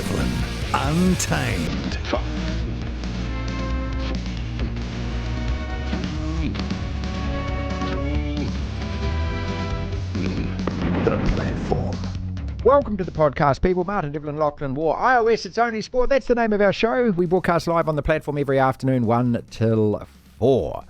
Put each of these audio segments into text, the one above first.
Devlin, Untamed. The platform. Welcome to the podcast, people. Martin Devlin, Lachlan Waugh. iOS, it's only sport. That's the name of our show. We broadcast live on the platform every afternoon, 1 till 4.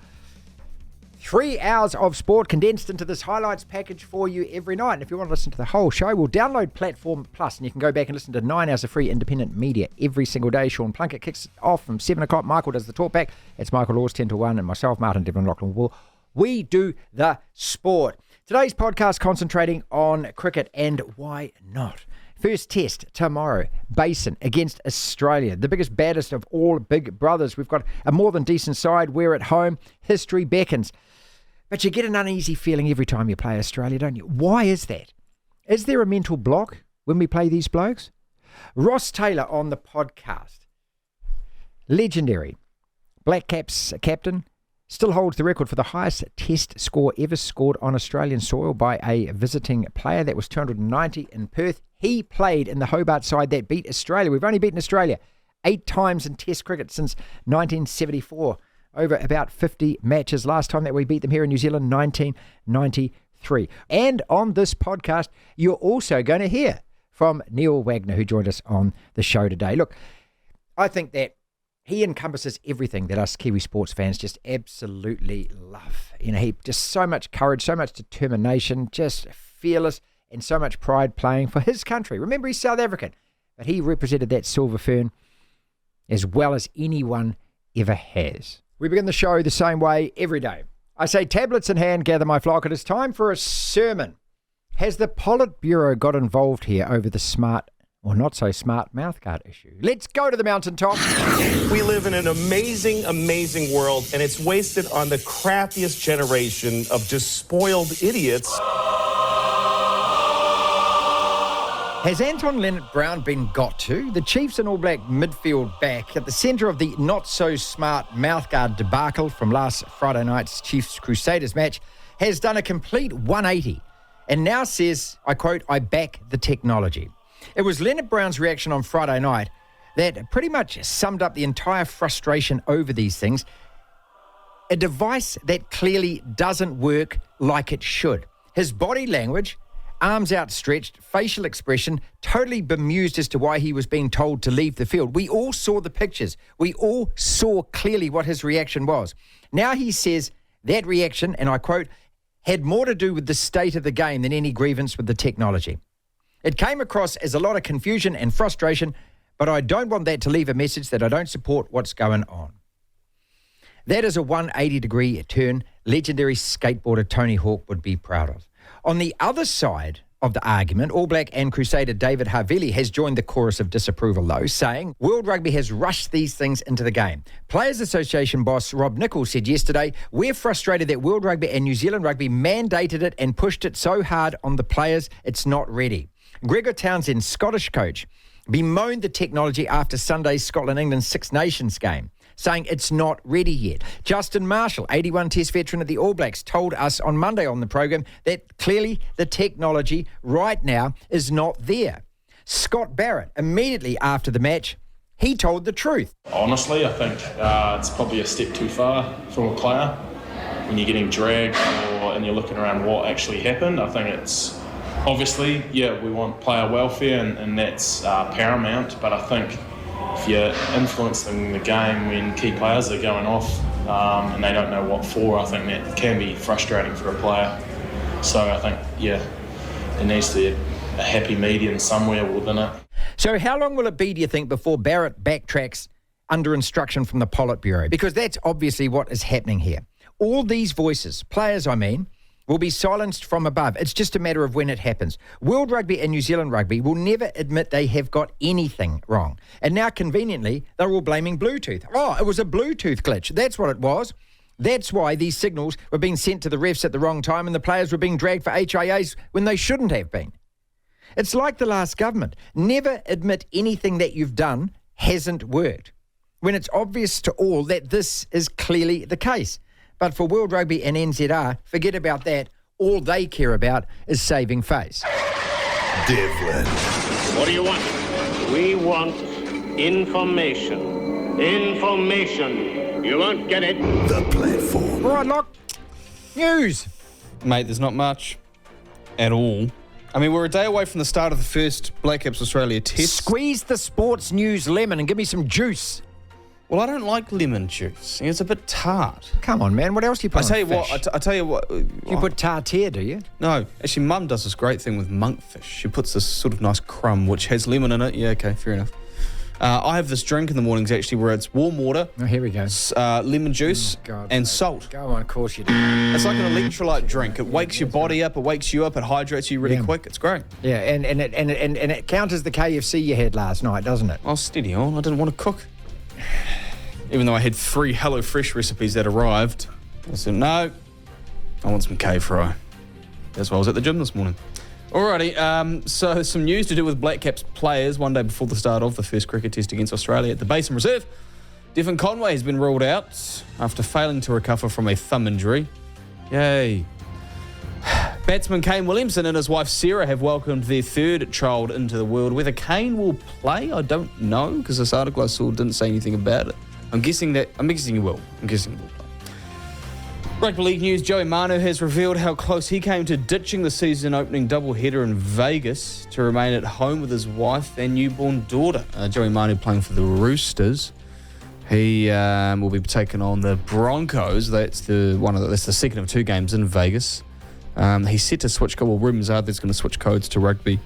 3 hours of sport condensed into this highlights package for you every night. And if you want to listen to the whole show, we'll download Platform Plus and you can go back and listen to 9 hours of free independent media every single day. Sean Plunkett kicks it off from 7 o'clock. Michael does the talkback. It's Michael Laws 10 to 1 and myself, Martin Devlin, Lachlan Waugh. We do the sport. Today's podcast concentrating on cricket and why not. First test tomorrow, Basin against Australia, the biggest, baddest of all big brothers. We've got a more than decent side. We're at home. History beckons. But you get an uneasy feeling every time you play Australia, don't you? Why is that? Is there a mental block when we play these blokes? Ross Taylor on the podcast. Legendary. Black Caps captain. Still holds the record for the highest test score ever scored on Australian soil by a visiting player. That was 290 in Perth. He played in the Hobart side that beat Australia. We've only beaten Australia 8 times in test cricket since 1974. Over about 50 matches. Last time that we beat them here in New Zealand, 1993. And on this podcast, you're also going to hear from Neil Wagner, who joined us on the show today. Look, I think that he encompasses everything that us Kiwi sports fans just absolutely love. You know, he just so much courage, so much determination, just fearless, and so much pride playing for his country. Remember, he's South African, but he represented that silver fern as well as anyone ever has. We begin the show the same way every day. I say, tablets in hand, gather my flock. It is time for a sermon. Has the Politburo got involved here over the smart or not so smart mouthguard issue? Let's go to the mountaintop. We live in an amazing, amazing world, and it's wasted on the crappiest generation of just spoiled idiots. Has Anton Leonard-Brown been got to? The Chiefs and All Black midfield back at the centre of the not-so-smart mouthguard debacle from last Friday night's Chiefs-Crusaders match has done a complete 180 and now says, I quote, I back the technology. It was Leonard-Brown's reaction on Friday night that pretty much summed up the entire frustration over these things. A device that clearly doesn't work like it should. His body language, arms outstretched, facial expression, totally bemused as to why he was being told to leave the field. We all saw the pictures. We all saw clearly what his reaction was. Now he says that reaction, and I quote, had more to do with the state of the game than any grievance with the technology. It came across as a lot of confusion and frustration, but I don't want that to leave a message that I don't support what's going on. That is a 180-degree turn legendary skateboarder Tony Hawk would be proud of. On the other side of the argument, All Black and Crusader David Havili has joined the chorus of disapproval, though, saying World Rugby has rushed these things into the game. Players Association boss Rob Nichols said yesterday, we're frustrated that World Rugby and New Zealand Rugby mandated it and pushed it so hard on the players, it's not ready. Gregor Townsend, Scottish coach, bemoaned the technology after Sunday's Scotland-England Six Nations game, saying it's not ready yet. Justin Marshall, 81 Test veteran of the All Blacks, told us on Monday on the program that clearly the technology right now is not there. Scott Barrett, immediately after the match, he told the truth. Honestly, I think it's probably a step too far from a player. When you're getting dragged and you're looking around what actually happened, I think it's obviously, yeah, we want player welfare and that's paramount, but I think if you're influencing the game when key players are going off and they don't know what for, I think that can be frustrating for a player. So I think, yeah, there needs to be a happy medium somewhere within it. So how long will it be, do you think, before Barrett backtracks under instruction from the Politburo? Because that's obviously what is happening here. All these voices, players I mean, will be silenced from above. It's just a matter of when it happens. World Rugby and New Zealand Rugby will never admit they have got anything wrong. And now, conveniently, they're all blaming Bluetooth. Oh, it was a Bluetooth glitch. That's what it was. That's why these signals were being sent to the refs at the wrong time and the players were being dragged for HIAs when they shouldn't have been. It's like the last government. Never admit anything that you've done hasn't worked, when it's obvious to all that this is clearly the case. But for World Rugby and NZR, forget about that. All they care about is saving face. Devlin. What do you want? We want information. Information. You won't get it. The platform. All right, Lock. News. Mate, there's not much at all. I mean, we're a day away from the start of the first Black Caps Australia test. Squeeze the sports news lemon and give me some juice. Well, I don't like lemon juice. It's a bit tart. Come on, man. What else do you put I tell on you fish? what. I tell you what. You put tartare, do you? No, actually, Mum does this great thing with monkfish. She puts this sort of nice crumb which has lemon in it. Yeah, okay, fair enough. I have this drink in the mornings actually where it's warm water, Oh, here we go. lemon juice, and salt. Go on, of course you do. It's like an electrolyte drink. It wakes your body up. It wakes you up. It hydrates you really quick. It's great. Yeah, and it counters the KFC you had last night, doesn't it? Oh, steady on. I didn't want to cook. Even though I had 3 HelloFresh recipes that arrived, I said, no, I want some K-fry. That's why I was at the gym this morning. Alrighty, so some news to do with Black Caps players. One day before the start of the first cricket test against Australia at the Basin Reserve, Devon Conway has been ruled out after failing to recover from a thumb injury. Yay. Batsman Kane Williamson and his wife Sarah have welcomed their third child into the world. Whether Kane will play, I don't know, because this article I saw didn't say anything about it. I'm guessing he will. play. Rugby League news, Joey Manu has revealed how close he came to ditching the season-opening doubleheader in Vegas to remain at home with his wife and newborn daughter. Joey Manu playing for the Roosters. He will be taking on the Broncos. That's the second of 2 games in Vegas. He's set to switch. Well, rumours are there's going to switch codes to rugby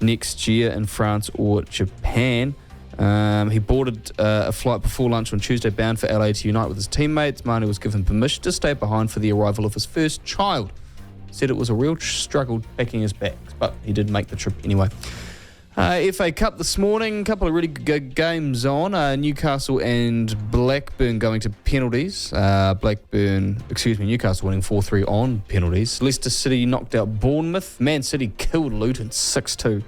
next year in France or Japan. He boarded a flight before lunch on Tuesday bound for LA to unite with his teammates. Manu was given permission to stay behind for the arrival of his first child. Said it was a real struggle packing his bags, but he did make the trip anyway. FA Cup this morning, a couple of really good games on. Newcastle and Blackburn going to penalties. Newcastle winning 4-3 on penalties. Leicester City knocked out Bournemouth. Man City killed Luton 6-2.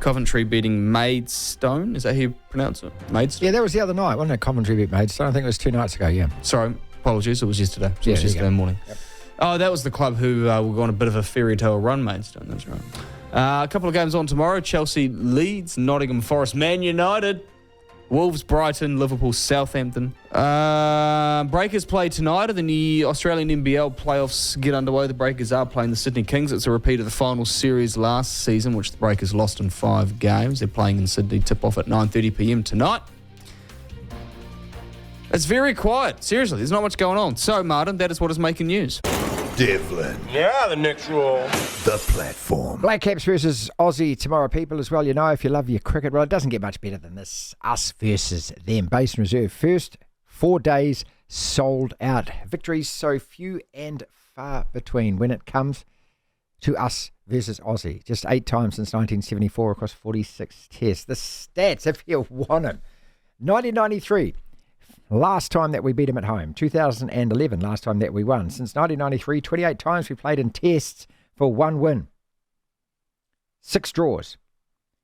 Coventry beating Maidstone. Is that how you pronounce it? Maidstone? Yeah, that was the other night, wasn't it? Coventry beat Maidstone. I think it was 2 nights ago, yeah. Sorry, apologies. It was yesterday. It was yesterday morning. Yep. Oh, that was the club who will go on a bit of a fairy tale run, Maidstone. That's right. A couple of games on tomorrow. Chelsea Leeds, Nottingham Forest, Man United, Wolves, Brighton, Liverpool, Southampton. Breakers play tonight, and then the Australian NBL playoffs get underway. The Breakers are playing the Sydney Kings. It's a repeat of the final series last season, which the Breakers lost in 5 games. They're playing in Sydney. Tip off at 9:30 p.m. tonight. It's very quiet. Seriously, there's not much going on. So, Martin, that is what is making news. Devlin. Yeah, the next rule. The platform. Black Caps versus Aussie tomorrow, people, as well. You know, if you love your cricket, well, it doesn't get much better than this. Us versus them. Basin Reserve first 4 days sold out. Victories so few and far between when it comes to us versus Aussie. Just 8 times since 1974 across 46 tests. The stats, if you want them. 1993. Last time that we beat them at home. 2011, last time that we won. Since 1993, 28 times we played in tests for 1 win. 6 draws.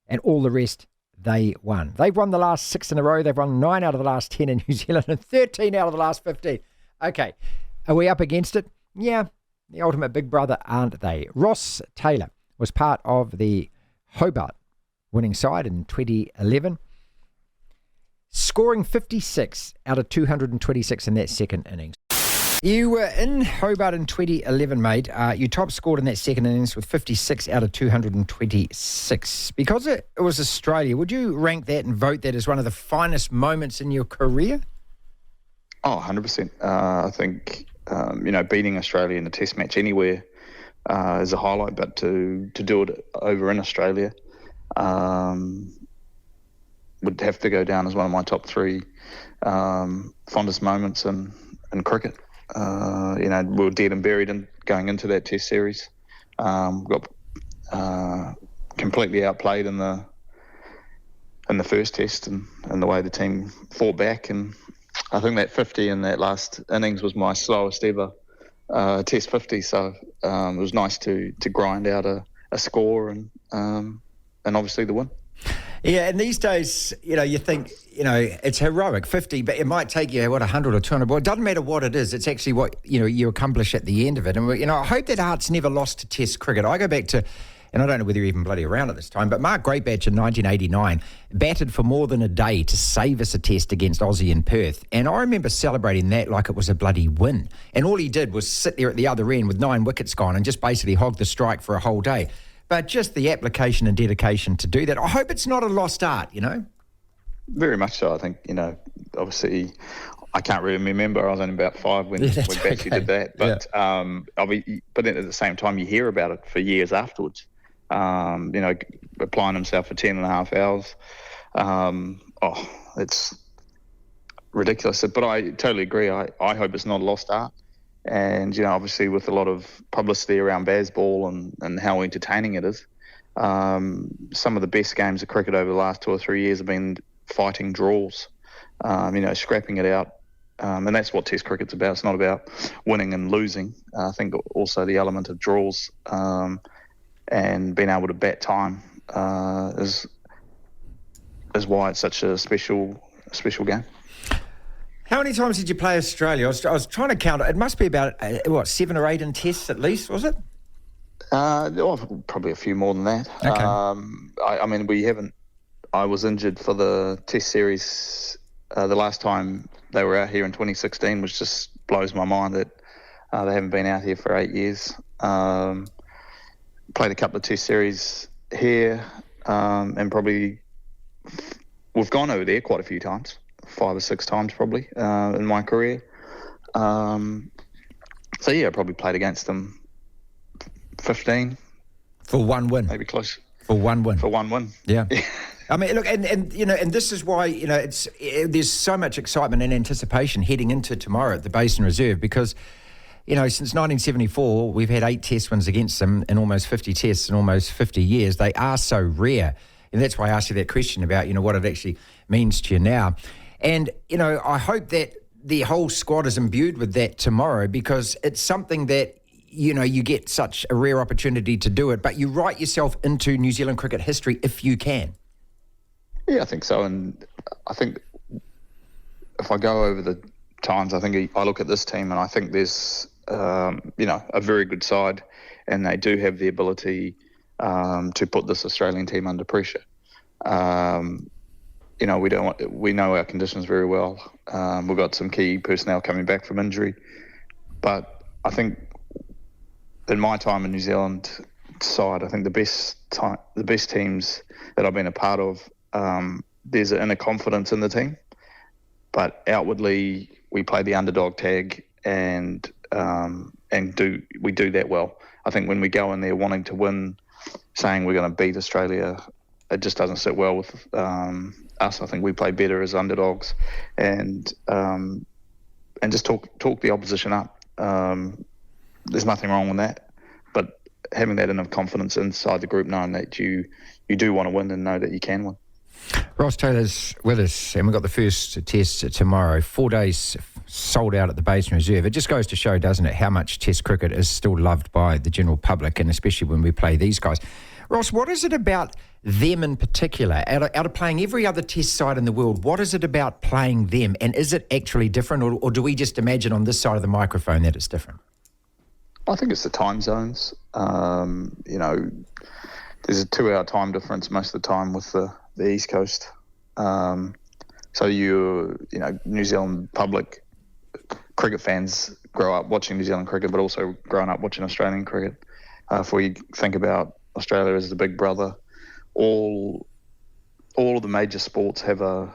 And all the rest, they won. They've won the last 6 in a row. They've won 9 out of the last 10 in New Zealand and 13 out of the last 15. Okay, are we up against it? Yeah, the ultimate big brother, aren't they? Ross Taylor was part of the Hobart winning side in 2011. Scoring 56 out of 226 in that second innings. You were in Hobart in 2011, mate. You top scored in that second innings with 56 out of 226. Because it was Australia, would you rank that and vote that as one of the finest moments in your career? Oh, 100%. I think, beating Australia in a test match anywhere is a highlight, but to do it over in Australia would have to go down as one of my top 3 fondest moments in cricket. We were dead and buried going into that test series. Got completely outplayed in the first test and the way the team fought back. And I think that 50 in that last innings was my slowest ever test 50. So it was nice to grind out a score and obviously the win. Yeah, and these days, you think, it's heroic, 50, but it might take you, 100 or 200. Well, it doesn't matter what it is. It's actually what, you accomplish at the end of it. And, I hope that heart's never lost to test cricket. I go back to and I don't know whether you're even bloody around at this time, but Mark Greatbatch in 1989 batted for more than a day to save us a test against Aussie in Perth. And I remember celebrating that like it was a bloody win. And all he did was sit there at the other end with 9 wickets gone and just basically hog the strike for a whole day. But just the application and dedication to do that. I hope it's not a lost art, you know? Very much so. I think, obviously, I can't really remember. I was only about 5 when Batchy did that. But but then at the same time, you hear about it for years afterwards. Applying himself for 10.5 hours. It's ridiculous. But I totally agree. I hope it's not a lost art. And, obviously with a lot of publicity around Bazball and how entertaining it is, some of the best games of cricket over the last 2 or 3 years have been fighting draws, scrapping it out. And that's what Test cricket's about. It's not about winning and losing. I think also the element of draws and being able to bat time is why it's such a special game. How many times did you play Australia? I was trying to count it. It must be about, 7 or 8 in tests at least, was it? Probably a few more than that. Okay. We haven't... I was injured for the test series the last time they were out here in 2016, which just blows my mind that they haven't been out here for 8 years. Played a couple of test series here and probably... We've gone over there quite a few times. 5 or 6 times probably in my career. I probably played against them 15. For one win. Maybe close. For one win. For one win. Yeah. I mean, look, and this is why, there's so much excitement and anticipation heading into tomorrow at the Basin Reserve because, since 1974, we've had 8 test wins against them in almost 50 tests in almost 50 years. They are so rare. And that's why I asked you that question about, what it actually means to you now. And, I hope that the whole squad is imbued with that tomorrow because it's something that, you get such a rare opportunity to do it, but you write yourself into New Zealand cricket history if you can. Yeah, I think so. And I think if I go over the times, I think I look at this team and I think there's, a very good side and they do have the ability to put this Australian team under pressure. We know our conditions very well. We've got some key personnel coming back from injury, but I think in my time in New Zealand side, I think the best teams that I've been a part of, there's an inner confidence in the team, but outwardly we play the underdog tag and we do that well. I think when we go in there wanting to win, saying we're going to beat Australia, it just doesn't sit well with us. I think we play better as underdogs, and just talk the opposition up. There's nothing wrong with that, but having that inner confidence inside the group, knowing that you do want to win and know that you can win. Ross Taylor's with us, and we've got the first test tomorrow. 4 days sold out at the Basin Reserve. It just goes to show, doesn't it, how much Test cricket is still loved by the general public, and especially when we play these guys. Ross, what is it about them in particular, out of playing every other Test side in the world, what is it about playing them, and is it actually different, or do we just imagine on this side of the microphone that it's different? I think it's the time zones. There's a 2-hour time difference most of the time with the East Coast. So New Zealand public cricket fans grow up watching New Zealand cricket, but also growing up watching Australian cricket. If we think about Australia as the big brother, all of the major sports have a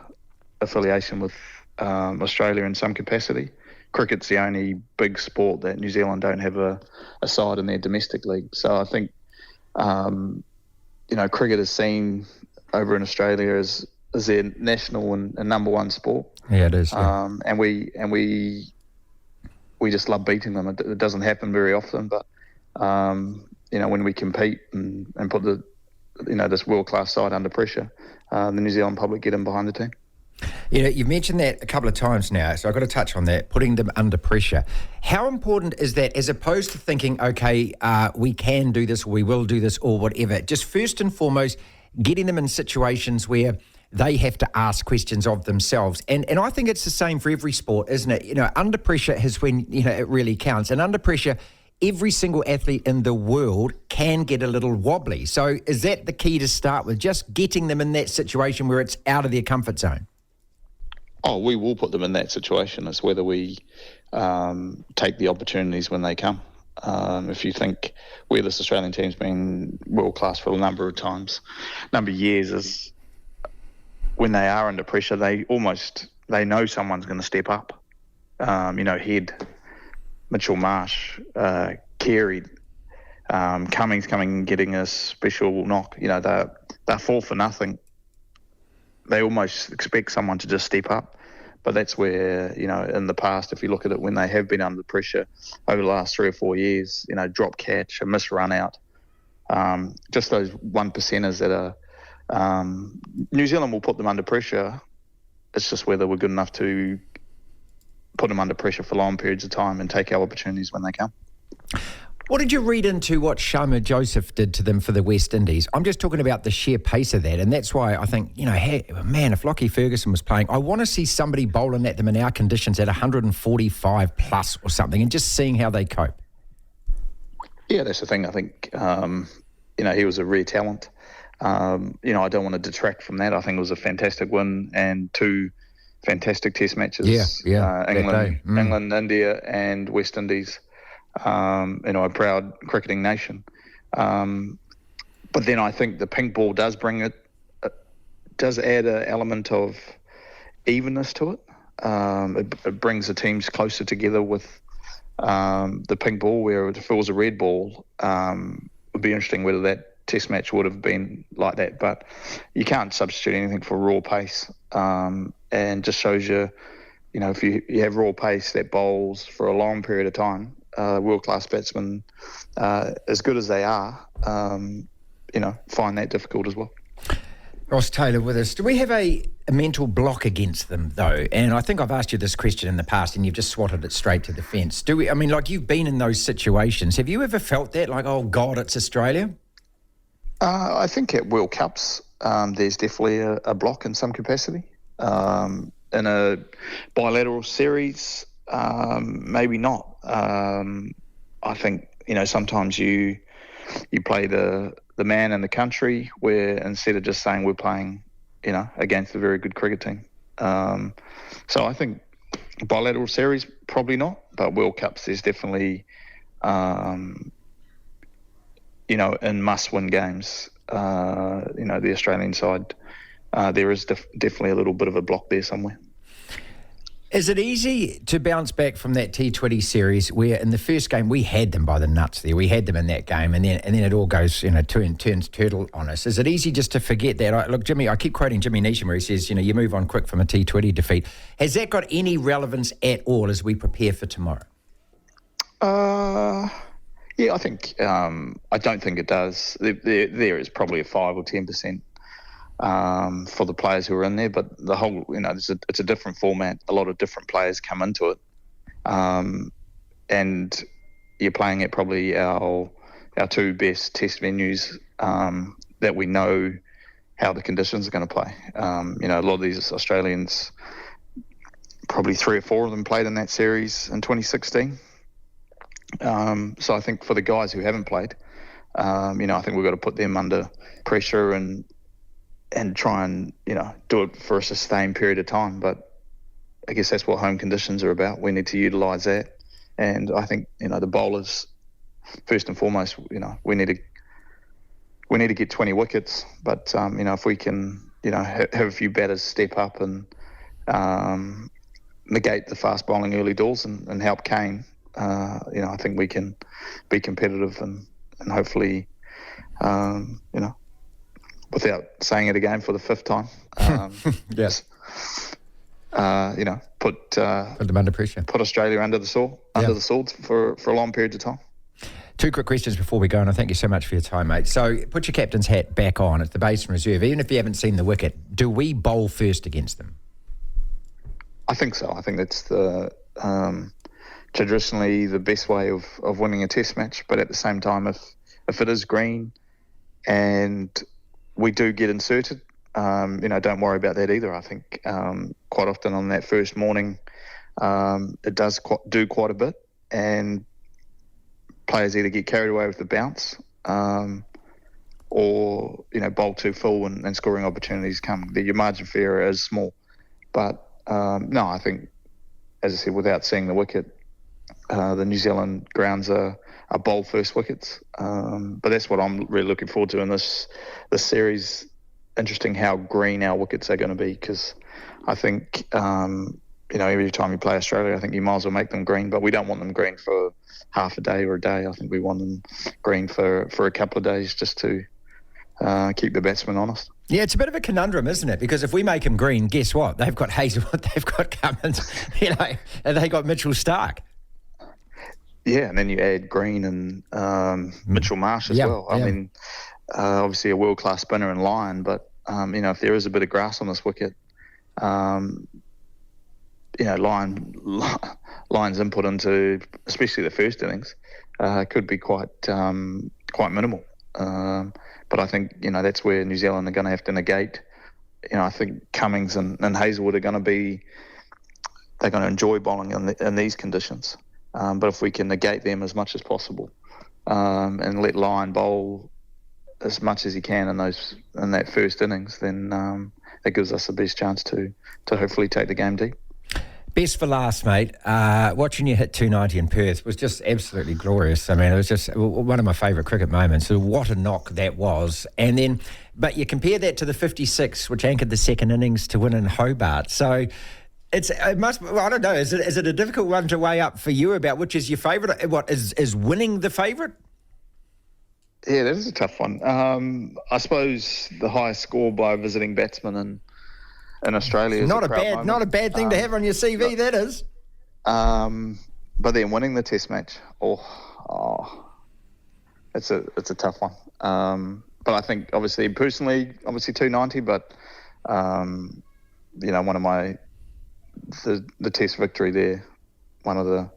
affiliation with Australia in some capacity. Cricket's the only big sport that New Zealand don't have a side in their domestic league. So I think, cricket is seen over in Australia as their national and number one sport. Yeah, it is. Yeah. And we just love beating them. It doesn't happen very often, but when we compete and put this world-class side under pressure, the New Zealand public get in behind the team. You've mentioned that a couple of times now, so I've got to touch on that, putting them under pressure. How important is that as opposed to thinking, okay, we can do this, or we will do this, or whatever? Just first and foremost, getting them in situations where they have to ask questions of themselves. And I think it's the same for every sport, isn't it? Under pressure is when, it really counts. And under pressure, every single athlete in the world can get a little wobbly. So is that the key to start with, just getting them in that situation where it's out of their comfort zone? Oh, we will put them in that situation. It's whether we take the opportunities when they come. If you think where this Australian team's been world class for a number of years, is when they are under pressure, they know someone's going to step up. Head, Mitchell Marsh, Carey, Cummings coming and getting a special knock. They're 4 for nothing. They almost expect someone to just step up. But that's where, in the past, if you look at it, when they have been under pressure over the last 3 or 4 years, drop catch, a miss run out, just those 1%ers that are, New Zealand will put them under pressure. It's just whether we're good enough to put them under pressure for long periods of time and take our opportunities when they come. What did you read into what Sharma Joseph did to them for the West Indies? I'm just talking about the sheer pace of that, and that's why I think, if Lockie Ferguson was playing, I want to see somebody bowling at them in our conditions at 145 plus or something, and just seeing how they cope. Yeah, that's the thing. I think, he was a rare talent. I don't want to detract from that. I think it was a fantastic win and 2 fantastic test matches. England, India and West Indies. A proud cricketing nation. But then I think the pink ball does does add an element of evenness to it. It brings the teams closer together with the pink ball, where if it was a red ball, it would be interesting whether that test match would have been like that. But you can't substitute anything for raw pace, and just shows you, if you have raw pace that bowls for a long period of time, world-class batsmen, as good as they are, find that difficult as well. Ross Taylor with us. Do we have a mental block against them, though? And I think I've asked you this question in the past and you've just swatted it straight to the fence. You've been in those situations. Have you ever felt that, like, oh, God, it's Australia? I think at World Cups, there's definitely a block in some capacity. In a bilateral series, maybe not. I think, sometimes you play the man in the country, where instead of just saying we're playing, against a very good cricket team. So I think bilateral series, probably not, but World Cups, there's definitely, in must-win games, the Australian side, there is definitely a little bit of a block there somewhere. Is it easy to bounce back from that T20 series where in the first game we had them by the nuts there? We had them in that game, and then it all goes, turns turtle on us. Is it easy just to forget that? Look, Jimmy, I keep quoting Jimmy Neesham where he says, you move on quick from a T20 defeat. Has that got any relevance at all as we prepare for tomorrow? Yeah, I think I don't think it does. There is probably a 5 or 10%. For the players who are in there, but the whole, it's a different format. A lot of different players come into it, and you're playing at probably our 2 best test venues that we know how the conditions are going to play. A lot of these Australians, probably 3 or 4 of them played in that series in 2016. So I think for the guys who haven't played, I think we've got to put them under pressure and try and, do it for a sustained period of time. But I guess that's what home conditions are about. We need to utilise that. And I think, the bowlers, first and foremost, we need to get 20 wickets. But, if we can, have a few batters step up and negate the fast bowling early doors and help Kane, I think we can be competitive and hopefully, without saying it again for the 5th time, yes, put them under pressure, put Australia under the swords for a long period of time. 2 quick questions before we go, and I thank you so much for your time, mate. So, put your captain's hat back on. It's the base and reserve. Even if you haven't seen the wicket, do we bowl first against them? I think so. I think that's the traditionally the best way of winning a test match. But at the same time, if it is green and we do get inserted, don't worry about that either. I think quite often on that first morning, it does do quite a bit, and players either get carried away with the bounce, or bowl too full and scoring opportunities come. Your margin for error is small, but no, I think, as I said, without seeing the wicket, the New Zealand grounds are bowl first wickets. But that's what I'm really looking forward to in this series. Interesting how green our wickets are going to be, because I think every time you play Australia, I think you might as well make them green, but we don't want them green for half a day or a day. I think we want them green for a couple of days, just to keep the batsmen honest. Yeah, it's a bit of a conundrum, isn't it? Because if we make them green, guess what? They've got Hazelwood, they've got Cummins, and they got Mitchell Stark. Yeah, and then you add Green and Mitchell Marsh as well. I mean, obviously a world-class spinner and Lyon, but if there is a bit of grass on this wicket, Lyon's input into, especially the first innings, could be quite minimal. But I think that's where New Zealand are going to have to negate. I think Cummings and Hazelwood are going to enjoy bowling in these conditions. But if we can negate them as much as possible, and let Lyon bowl as much as he can in that first innings, then that gives us the best chance to hopefully take the game deep. Best for last, mate. Watching you hit 290 in Perth was just absolutely glorious. I mean, it was just one of my favourite cricket moments. So what a knock that was. And then, but you compare that to the 56, which anchored the second innings to win in Hobart. So I don't know. Is it a difficult one to weigh up for you about which is your favourite? What is winning the favourite? Yeah, that is a tough one. I suppose the highest score by a visiting batsman in Australia is not a bad thing to have on your CV. That is. But then winning the Test match, it's a tough one. But I think personally, 290. But one of the Test victory there, one of the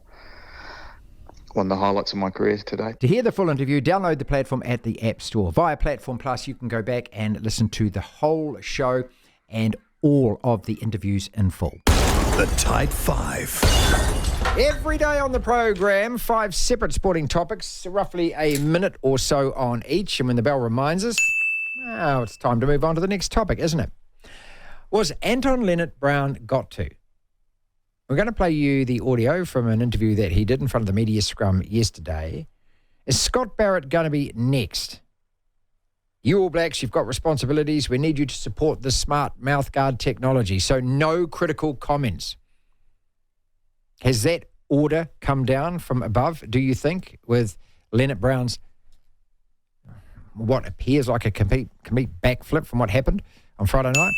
highlights of my career today. To hear the full interview, download the platform at the App Store. Via Platform Plus, you can go back and listen to the whole show and all of the interviews in full. The Tight Five. Every day on the program, 5 separate sporting topics, roughly a minute or so on each. And when the bell reminds us, now it's time to move on to the next topic, isn't it? Was Anton Lienert-Brown got to? We're going to play you the audio from an interview that he did in front of the media scrum yesterday. Is Scott Barrett going to be next? You All Blacks, you've got responsibilities. We need you to support the smart mouthguard technology. So no critical comments. Has that order come down from above, do you think, with Lienert-Brown's what appears like a complete backflip from what happened on Friday night?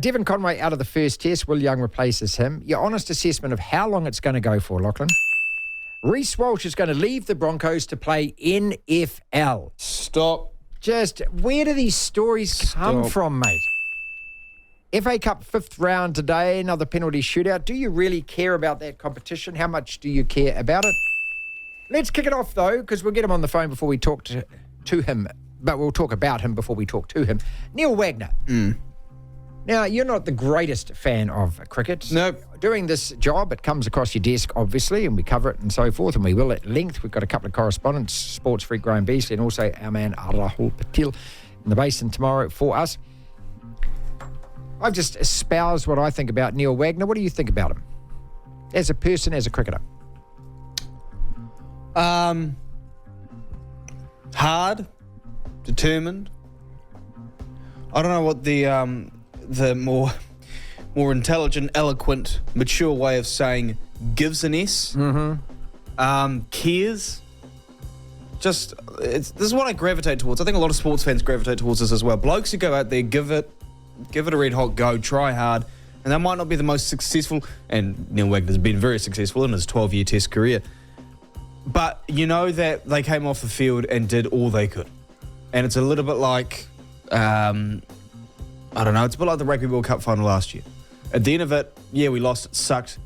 Devon Conway out of the first test. Will Young replaces him. Your honest assessment of how long it's going to go for, Lachlan? Reece Walsh is going to leave the Broncos to play NFL. Stop. Just, where do these stories come from, mate? FA Cup 5th round today, another penalty shootout. Do you really care about that competition? How much do you care about it? Let's kick it off, though, because we'll get him on the phone before we talk to him. But we'll talk about him before we talk to him. Neil Wagner. Now, you're not the greatest fan of cricket. Nope. Doing this job, it comes across your desk, obviously, and we cover it and so forth, and we will at length. We've got a couple of correspondents, sports freak Graham Beasley, and also our man Rahul Patil in the basin tomorrow for us. I've just espoused what I think about Neil Wagner. What do you think about him? As a person, as a cricketer? Hard, determined. I don't know what the more intelligent, eloquent, mature way of saying gives an S. Cares. This is what I gravitate towards. I think a lot of sports fans gravitate towards this as well. Blokes who go out there, give it a red hot go, try hard, and they might not be the most successful, and Neil Wagner's been very successful in his 12-year Test career, but you know that they came off the field and did all they could. And it's a little bit like, I don't know, it's a bit like the Rugby World Cup final last year. At the end of it, yeah, we lost, it sucked,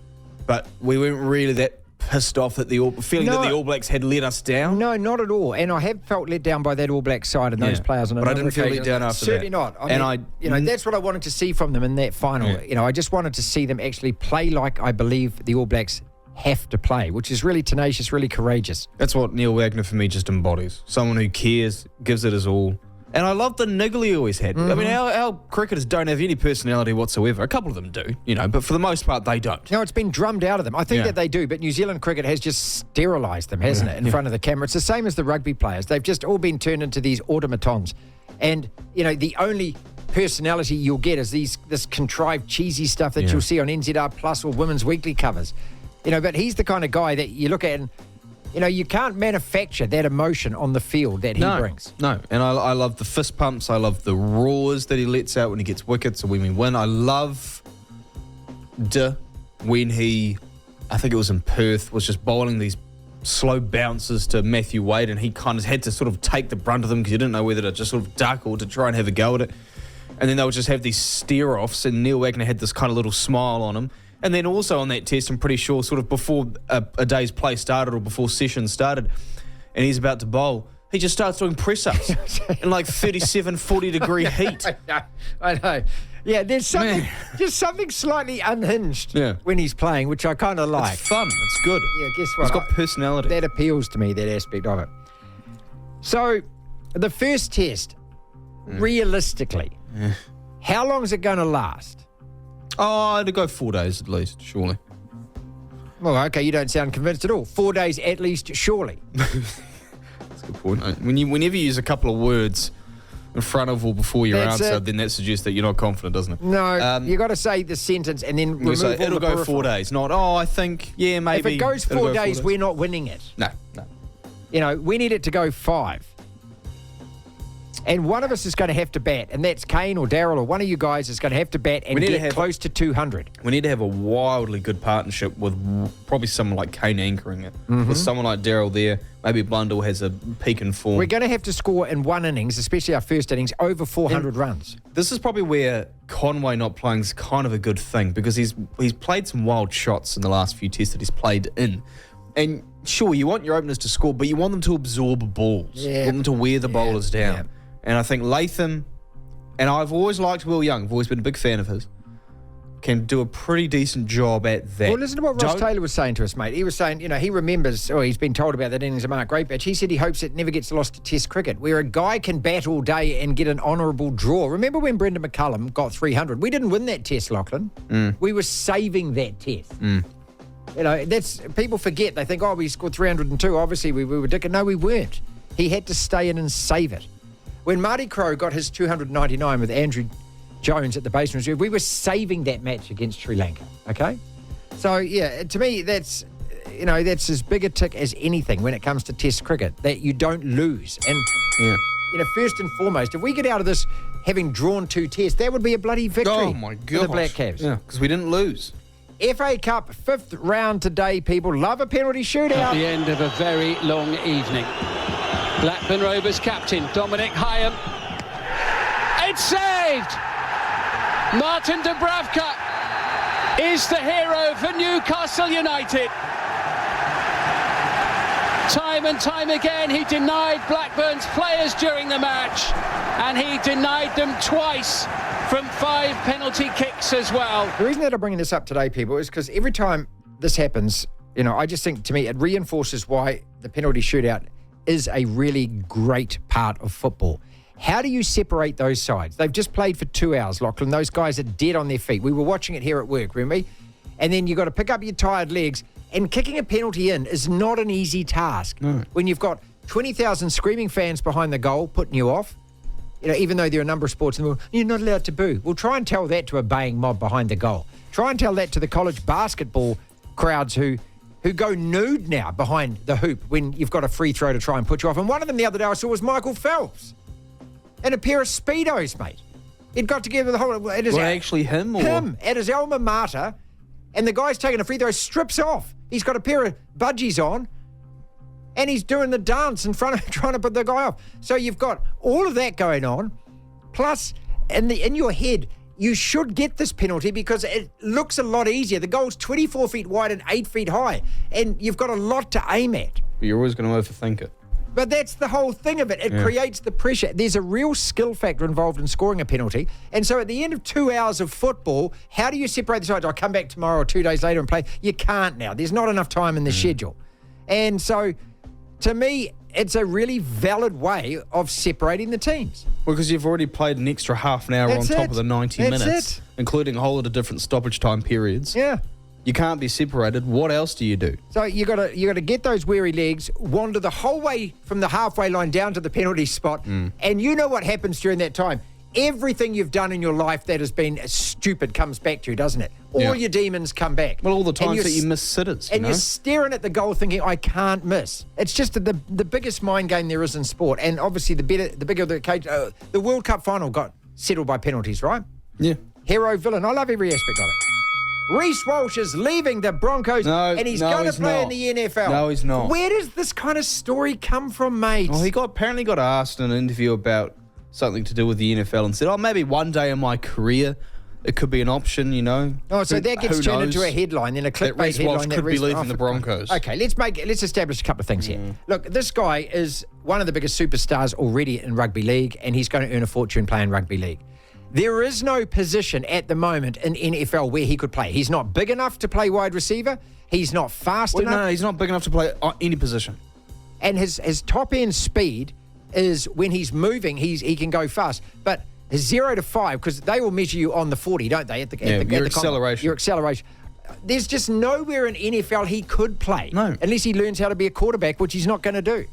but we weren't really that pissed off that the All Blacks had let us down. No, not at all. And I have felt let down by that All Black side and those players. But I didn't feel let down after Certainly that. Certainly not. That's what I wanted to see from them in that final. Yeah. I just wanted to see them actually play like I believe the All Blacks have to play, which is really tenacious, really courageous. That's what Neil Wagner for me just embodies. Someone who cares, gives it his all. And I love the niggle he always had. I mean, our cricketers don't have any personality whatsoever. A couple of them do, but for the most part, they don't. No, it's been drummed out of them. I think that they do, but New Zealand cricket has just sterilised them, hasn't it, in front of the camera. It's the same as the rugby players. They've just all been turned into these automatons. And, the only personality you'll get is this contrived cheesy stuff that you'll see on NZR Plus or Women's Weekly covers. But he's the kind of guy that you look at and, you can't manufacture that emotion on the field that he brings. No, and I love the fist pumps. I love the roars that he lets out when he gets wickets or when we win. I love when he, I think it was in Perth, was just bowling these slow bounces to Matthew Wade, and he kind of had to sort of take the brunt of them because you didn't know whether to just sort of duck or to try and have a go at it. And then they would just have these stare-offs, and Neil Wagner had this kind of little smile on him. And then also on that test, I'm pretty sure, sort of before a day's play started or before session started, and he's about to bowl, he just starts doing press-ups in like 37, 40-degree heat. I know. Yeah, there's something, just something slightly unhinged when he's playing, which I kind of like. It's fun. It's good. Yeah, guess what? He's got personality. That appeals to me, that aspect of it. So, the first test, realistically, how long is it going to last? Oh, it'll go 4 days at least, surely. Well, okay, you don't sound convinced at all. 4 days at least, surely. That's a good point. Whenever you use a couple of words in front of or before your answer, then that suggests that you're not confident, doesn't it? No, you got to say the sentence and then remove all it'll the go 4 days, not, I think, maybe. If it goes 4 days, we're not winning it. No. We need it to go 5. And one of us is going to have to bat, and that's Kane or Daryl or one of you guys is going to have to bat and get close to 200. We need to have a wildly good partnership with probably someone like Kane anchoring it, with someone like Daryl there. Maybe Blundell has a peak in form. We're going to have to score in one innings, especially our first innings, over 400 runs. This is probably where Conway not playing is kind of a good thing, because he's played some wild shots in the last few tests that he's played in. And sure, you want your openers to score, but you want them to absorb balls. You want them to wear the bowlers down. Yeah. And I think Latham, and I've always liked Will Young, I've always been a big fan of his, can do a pretty decent job at that. Well, listen to what Ross Taylor was saying to us, mate. He was saying, he remembers, or he's been told about that innings of Mark Greatbatch. He said he hopes it never gets lost to Test cricket, where a guy can bat all day and get an honourable draw. Remember when Brendan McCullum got 300? We didn't win that Test, Lachlan. We were saving that Test. That's, people forget. They think, we scored 302. Obviously, we were dicking. No, we weren't. He had to stay in and save it. When Marty Crowe got his 299 with Andrew Jones at the Basin Reserve, we were saving that match against Sri Lanka, okay? So, to me, that's as big a tick as anything when it comes to Test cricket, that you don't lose. And, first and foremost, if we get out of this having drawn 2 tests, that would be a bloody victory. Oh, my God. For the Black Caps. Yeah, because we didn't lose. FA Cup 5th round today, people. Love a penalty shootout. At the end of a very long evening. Blackburn Rovers captain Dominic Hyam. It's saved! Martin Dubravka is the hero for Newcastle United. Time and time again, he denied Blackburn's players during the match, and he denied them twice from 5 penalty kicks as well. The reason that I'm bringing this up today, people, is because every time this happens, I just think, to me, it reinforces why the penalty shootout is a really great part of football. How do you separate those sides? They've just played for 2 hours, Lachlan. Those guys are dead on their feet. We were watching it here at work, remember? And then you've got to pick up your tired legs, and kicking a penalty in is not an easy task. No. When you've got 20,000 screaming fans behind the goal putting you off, even though there are a number of sports in the world, you're not allowed to boo. Well, try and tell that to a baying mob behind the goal. Try and tell that to the college basketball crowds who go nude now behind the hoop when you've got a free throw to try and put you off. And one of them the other day I saw was Michael Phelps in a pair of Speedos, mate. He'd got together the whole... Actually him? Or? Him, at his alma mater, and the guy's taking a free throw, strips off. He's got a pair of budgies on, and he's doing the dance in front of trying to put the guy off. So you've got all of that going on, plus in your head... You should get this penalty because it looks a lot easier. The goal's 24 feet wide and 8 feet high, and you've got a lot to aim at. But you're always going to overthink it. But that's the whole thing of it. It creates the pressure. There's a real skill factor involved in scoring a penalty. And so at the end of 2 hours of football, how do you separate the sides? I'll come back tomorrow or 2 days later and play. You can't now. There's not enough time in the schedule. And so, to me, it's a really valid way of separating the teams. Well, because you've already played an extra half an hour on top of the 90 minutes, including a whole lot of different stoppage time periods. Yeah. You can't be separated. What else do you do? So you got to get those weary legs, wander the whole way from the halfway line down to the penalty spot, and you know what happens during that time. Everything you've done in your life that has been stupid comes back to you, doesn't it? All your demons come back. Well, all the times that you miss sitters, you're staring at the goal thinking, I can't miss. It's just the biggest mind game there is in sport. And obviously, the bigger the cage. The World Cup final got settled by penalties, right? Yeah. Hero, villain. I love every aspect of it. Reece Walsh is leaving the Broncos and he's going to play in the NFL. No, he's not. Where does this kind of story come from, mate? Well, he apparently got asked in an interview about something to do with the NFL and said, maybe one day in my career it could be an option, you know. Oh, so that gets turned into a headline, then a clickbait headline. That could be leaving the Broncos. Okay, let's establish a couple of things here. Look, this guy is one of the biggest superstars already in rugby league, and he's going to earn a fortune playing rugby league. There is no position at the moment in NFL where he could play. He's not big enough to play wide receiver. He's not fast enough. No, he's not big enough to play any position. And his top end speed is when he's moving, he can go fast. But 0 to 5, because they will measure you on the 40, don't they? Your acceleration. Your acceleration. There's just nowhere in NFL he could play. No. Unless he learns how to be a quarterback, which he's not going to do.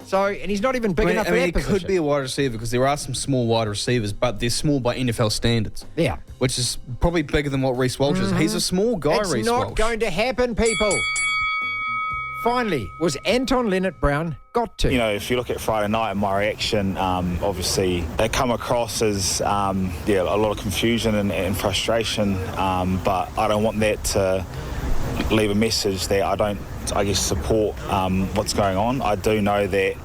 So, and he's not even big enough for that he position. could be a wide receiver because there are some small wide receivers, but they're small by NFL standards. Yeah. Which is probably bigger than what Reece Walsh is. He's a small guy, Reece Walsh. It's not going to happen, people. Finally, was Anton Leonard-Brown got to? You know, if you look at Friday night and my reaction, obviously they come across as, a lot of confusion and frustration, but I don't want that to leave a message that I don't, support what's going on. I do know that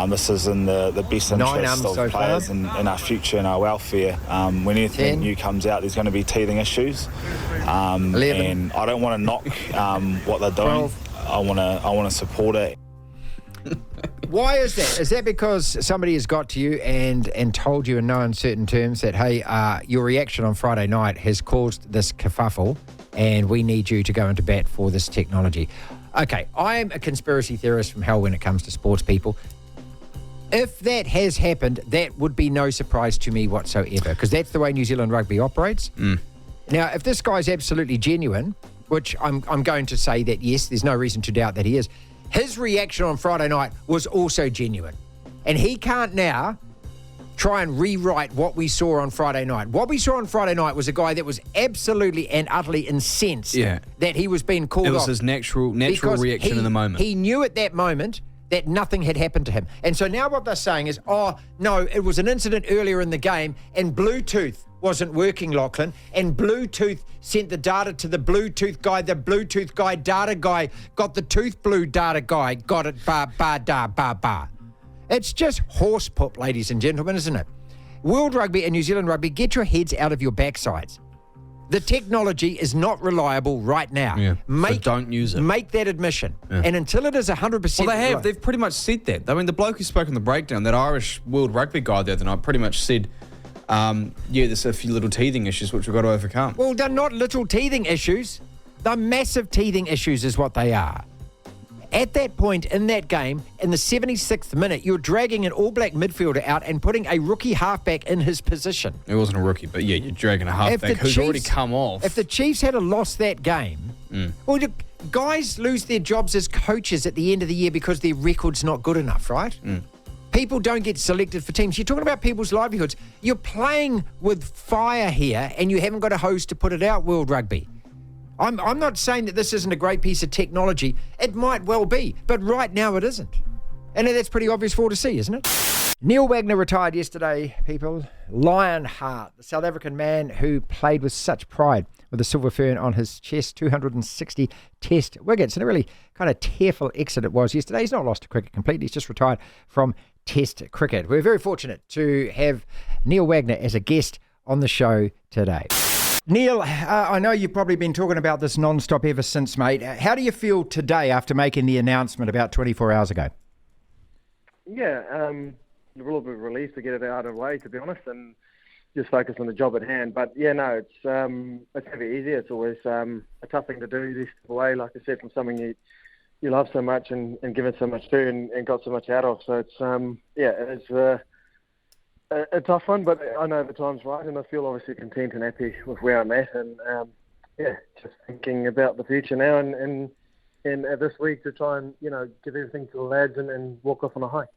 this is in the best interest of players and our future and our welfare. When anything new comes out, there's going to be teething issues. 11. And I don't want to knock what they're doing. 12. I want to support it. Why is that? Is that because somebody has got to you and told you in no uncertain terms that, hey, your reaction on Friday night has caused this kerfuffle and we need you to go into bat for this technology? Okay, I am a conspiracy theorist from hell when it comes to sports people. If that has happened, that would be no surprise to me whatsoever, because that's the way New Zealand rugby operates. Now, if this guy's absolutely genuine, which I'm going to say that, yes, there's no reason to doubt that he is, his reaction on Friday night was also genuine. And he can't now try and rewrite what we saw on Friday night. What we saw on Friday night was a guy that was absolutely and utterly incensed that he was being called off. It was his natural reaction in the moment. He knew at that moment that nothing had happened to him. And so now what they're saying is, oh, no, it was an incident earlier in the game and Bluetooth wasn't working, Lachlan, and Bluetooth sent the data to the Bluetooth guy. The Bluetooth guy, data guy, got the tooth blue data guy, got it, ba. It's just horse poop, ladies and gentlemen, isn't it? World Rugby and New Zealand Rugby, get your heads out of your backsides. The technology is not reliable right now. Yeah, so don't use it. Make that admission. Yeah. And until it is 100%... Well, they have. They've pretty much said that. I mean, the bloke who spoke on the breakdown, that Irish World Rugby guy the other night, pretty much said, there's a few little teething issues which we've got to overcome. Well, they're not little teething issues. They're massive teething issues is what they are. At that point in that game, in the 76th minute, you're dragging an All Black midfielder out and putting a rookie halfback in his position. It wasn't a rookie, but yeah, you're dragging a halfback who's already come off. If the Chiefs had lost that game, well, guys lose their jobs as coaches at the end of the year because their record's not good enough, right? People don't get selected for teams. You're talking about people's livelihoods. You're playing with fire here and you haven't got a hose to put it out, World Rugby. I'm not saying that this isn't a great piece of technology. It might well be, but right now it isn't. And that's pretty obvious for all to see, isn't it? Neil Wagner retired yesterday, people. Lionheart, the South African man who played with such pride with a silver fern on his chest, 260 test wickets. And a really kind of tearful exit it was yesterday. He's not lost to cricket completely. He's just retired from test cricket. We're very fortunate to have Neil Wagner as a guest on the show today. Neil, I know you've probably been talking about this non-stop ever since, mate. How do you feel today after making the announcement about 24 hours ago? A little bit of relief to get it out of the way, to be honest, and just focus on the job at hand. But yeah, no, it's never easy. It's always a tough thing to do this way, like I said, from something you love so much and given so much to and got so much out of. So it's it's a tough one, but I know the time's right, and I feel obviously content and happy with where I'm at, and just thinking about the future now and this week to try and give everything to the lads and walk off on a high.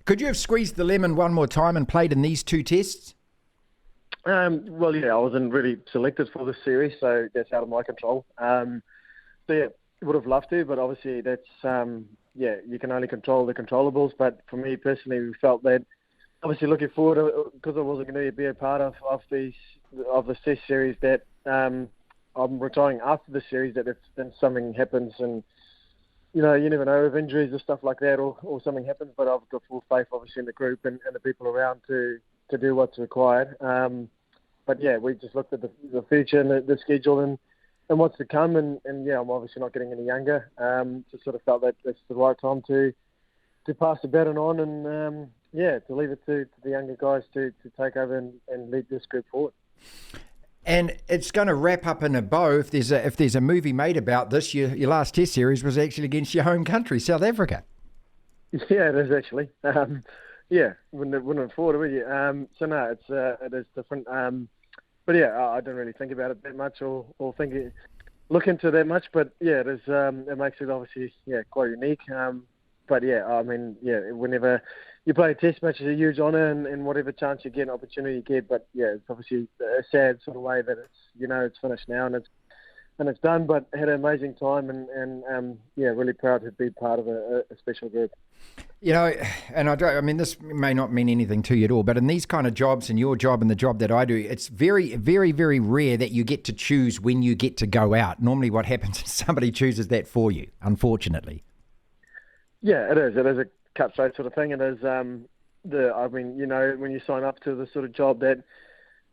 Could you have squeezed the lemon one more time and played in these 2 tests? I wasn't really selected for this series, so that's out of my control. Would have loved to, but obviously that's you can only control the controllables. But for me personally, we felt that obviously looking forward, because I wasn't going to be a part of this Test series, that I'm retiring after the series. That if then something happens and you never know of injuries or stuff like that, or something happens. But I've got full faith, obviously, in the group and the people around to do what's required. We just looked at the future and the schedule and what's to come. And I'm obviously not getting any younger. Just sort of felt that it's the right time to pass the baton on and to leave it to the younger guys to take over and lead this group forward. And it's going to wrap up in a bow. If there's a movie made about this, your last Test series was actually against your home country, South Africa. Yeah, it is actually. Wouldn't have thought of it. So no, it is different. I didn't really think about it that much or look into that much. But yeah, it is. It makes it obviously quite unique. Whenever you play a Test match, it's a huge honour, and whatever chance you get, opportunity you get. But yeah, it's obviously a sad sort of way that it's finished now and it's done. But had an amazing time and really proud to be part of a special group. And this may not mean anything to you at all, but in these kind of jobs, and your job and the job that I do, it's very, very, very rare that you get to choose when you get to go out. Normally what happens is somebody chooses that for you, unfortunately. Yeah, it is. It is a cutthroat sort of thing. It is when you sign up to the sort of job that,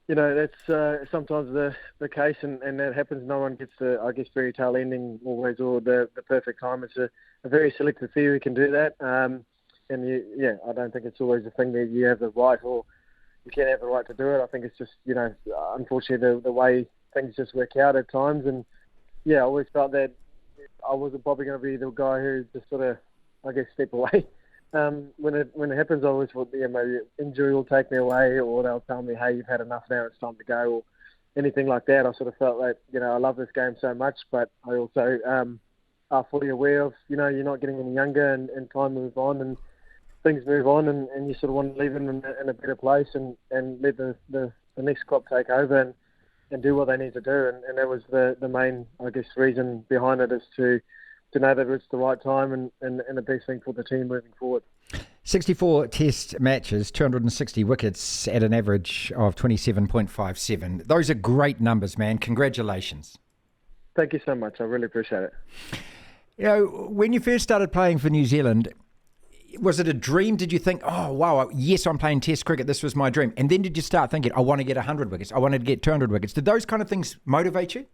that's sometimes the case, and that happens. No one gets the, fairy tale ending always, or the perfect time. It's a very selective few who can do that. I don't think it's always a thing that you have the right or you can't have the right to do it. I think it's just, unfortunately the way things just work out at times. And I always felt that I wasn't probably going to be the guy who just sort of, step away. When it happens, I always thought, maybe injury will take me away, or they'll tell me, hey, you've had enough now, it's time to go, or anything like that. I sort of felt like, I love this game so much, but I also are fully aware of, you're not getting any younger, and time moves on, and things move on, and you sort of want to leave them in a better place and let the next crop take over and do what they need to do. And that was the main, reason behind it, is to know that it's the right time and the best thing for the team moving forward. 64 Test matches, 260 wickets at an average of 27.57. Those are great numbers, man. Congratulations. Thank you so much. I really appreciate it. When you first started playing for New Zealand, was it a dream? Did you think, oh, wow, yes, I'm playing Test cricket, this was my dream? And then did you start thinking, I want to get 100 wickets, I wanted to get 200 wickets? Did those kind of things motivate you?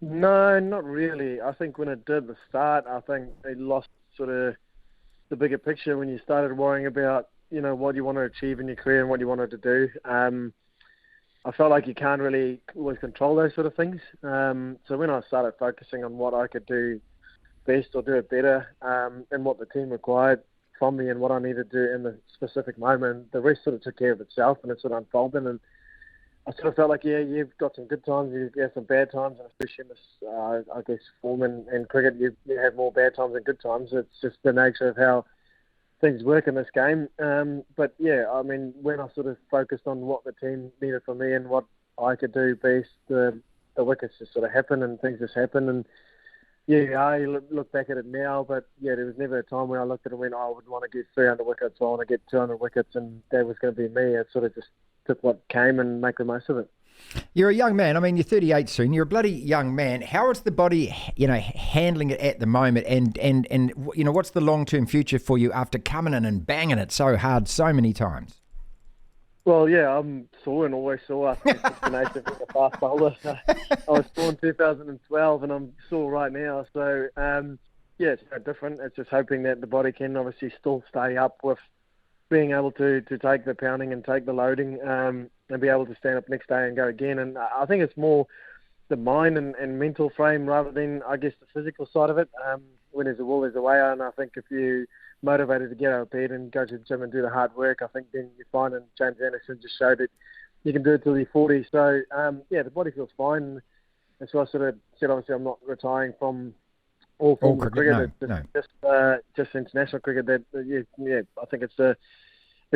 No, not really. I think when it did the start, I think it lost sort of the bigger picture when you started worrying about, what you want to achieve in your career and what you wanted to do. I felt like you can't really always control those sort of things. So when I started focusing on what I could do best or do it better, and what the team required from me and what I needed to do in the specific moment, the rest sort of took care of itself, and it sort of unfolded. And I sort of felt like, you've got some good times, you've got some bad times, and especially in this, form and cricket, you have more bad times than good times. It's just the nature of how things work in this game. But when I sort of focused on what the team needed from me and what I could do best, the wickets just sort of happened and things just happened. And I look back at it now, but there was never a time where I looked at it and went, I would want to get 300 wickets, or I want to get 200 wickets, and that was going to be me. It sort of just took what came and make the most of it. You're a young man. You're 38 soon. You're a bloody young man. How is the body, handling it at the moment? And what's the long-term future for you after coming in and banging it so hard so many times? Well, I'm sore and always sore. I think it's just the nature of being a fast bowler. I was born in 2012 and I'm sore right now. So, yeah, it's no different. It's just hoping that the body can obviously still stay up with being able to take the pounding and take the loading, and be able to stand up next day and go again. And I think it's more the mind and mental frame rather than, I guess, the physical side of it. When there's a will, there's a way. And I think if you're motivated to get out of bed and go to the gym and do the hard work, I think then you're fine. And James Anderson just showed that you can do it till you're 40. So, yeah, the body feels fine. And so I sort of said, obviously, I'm not retiring from all forms of cricket. Just international cricket. Yeah, I think it's a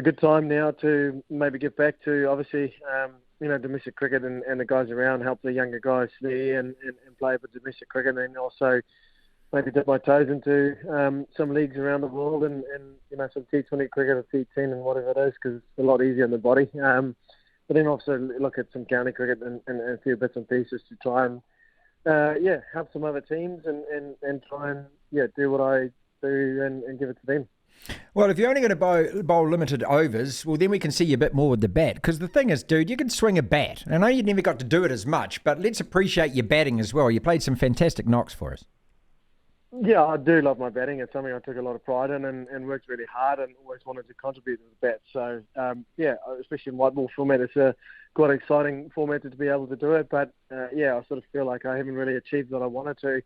good time now to maybe get back to, obviously, domestic cricket and the guys around, help the younger guys there and play a bit of domestic cricket, and also maybe dip my toes into some leagues around the world and some T20 cricket or T10 and whatever it is, because it's a lot easier on the body. But then also look at some county cricket and a few bits and pieces to try and help some other teams and try and do what I do and give it to them. Well, if you're only going to bowl limited overs, well, then we can see you a bit more with the bat. Because the thing is, dude, you can swing a bat. I know you never got to do it as much, but let's appreciate your batting as well. You played some fantastic knocks for us. Yeah, I do love my batting. It's something I took a lot of pride in and worked really hard and always wanted to contribute to the bat. So, especially in white ball format, it's a quite exciting format to be able to do it. But, I sort of feel like I haven't really achieved what I wanted to